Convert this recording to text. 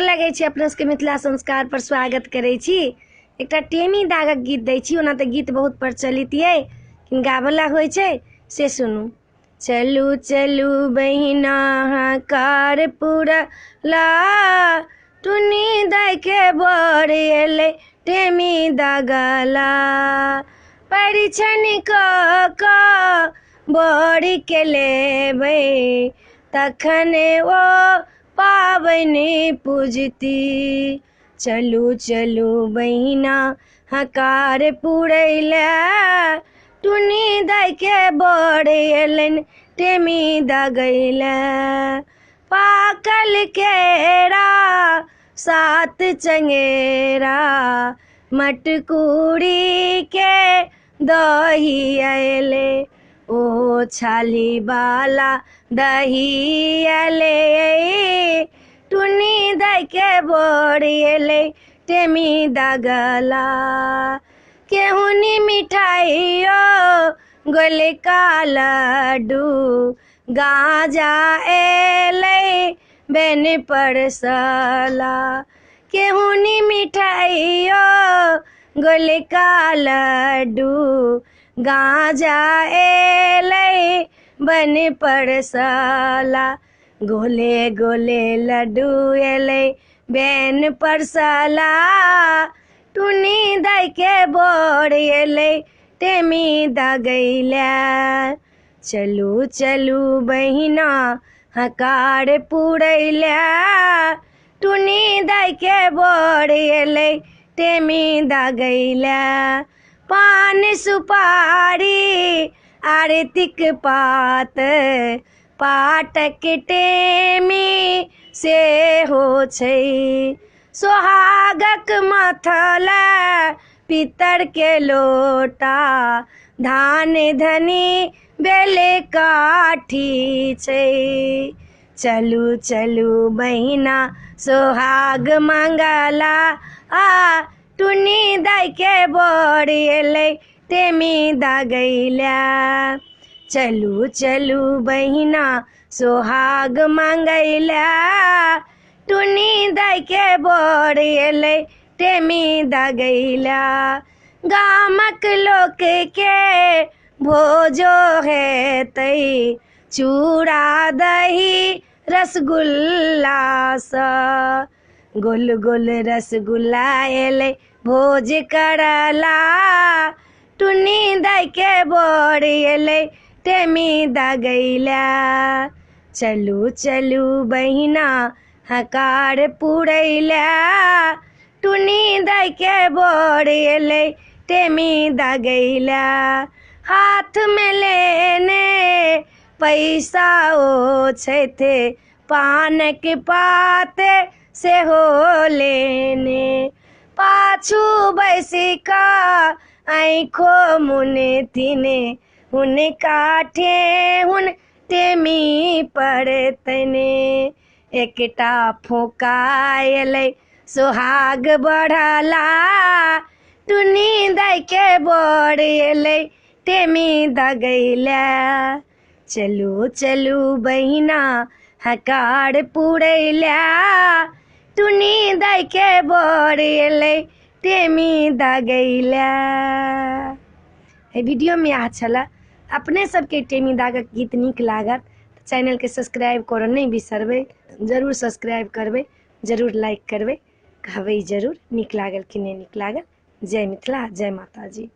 लगै छै अपना सबके मिथिला संस्कार पर स्वागत करै छी। एकटा टेमी दागक गीत दै छी। ओना तऽ गीत बहुत प्रचलित ये, लेकिन गावला होइ छै से सुनू। चलू चलू बहिना हकार पुरला, टुनी दाय के बर एलै टेमी दागला। परिछन क बड़ी के लेबै, तखने ओ पाबनि पूजती। चलू चलू बहिना हकार पुरैले, टुनी दाय के बर एलनि टेमी दागैले। पाकल केरा 7 चंगेरा, मटकुरी के दही अयले। ओ छाली वाला दही अयले, टुनी दाय के बर एलै टेमी दागला। केहुनी मिठाइयो गोलका लड्डू, गाजा एलै बेन परसला। केहुनी मिठाइयो गोलका लड्डू, गाजा एलै बन परसला। गोले गोले लड्डू एलै बेन परसला, टुनी दाय के बर एलै टेमी दागैले। चलू चलू बहिना हकार पुरैले, टुनी दाय के बर एलै टेमी दागैले। पान सुपारी आरतीक पात, पाटक टेमी सेहो छै। सोहागक माथला पित्तर के लोटा, धान धनी बेले काठी छै। चलू चलू बहिना सोहाग मंगला, टुनी दाय के बर एलै टेमी दागैले। चलू चलू बहिना सोहाग मंगैले, टुनी दाय के बर एलै टेमी दागैले। गामक लोक के भोजो हेतै, चूड़ा दही रसगुल्ला सँ। गोल गोल रसगुल्ला एलै भोज करला, टुनी दाय के बर एलै टेमी दागैले। चलू चलू बहिना हकार पुरैले, टुनी दाय के बर एलै टेमी दागैले। हाथ में लेने पैसा ओ छैथे, पानक पात सेहो लेने। पाछू बैसि कऽ आँखो मुनथिन, हुनका ठेहुन टेमी पड़तनि। एकटा फोका एलै सोहाग बढ़ला, टुनी दाय के बर एलै टेमी दागैले। चलू चलू बहिना हकार पुरैले, टुनी दाय के बर एलै टेमी दागैले। वीडियो में यहाँ छला। अपने सबके टेमी दागक गीत नीक लागत तऽ चैनल के सब्सक्राइब करऽ नहीं बिसरबै। जरूर सब्सक्राइब करबै, जरूर लाइक करबै, कहबै जरूर नीक लागल कि नहीं नीक लागल। जय मिथिला, जय माता जी।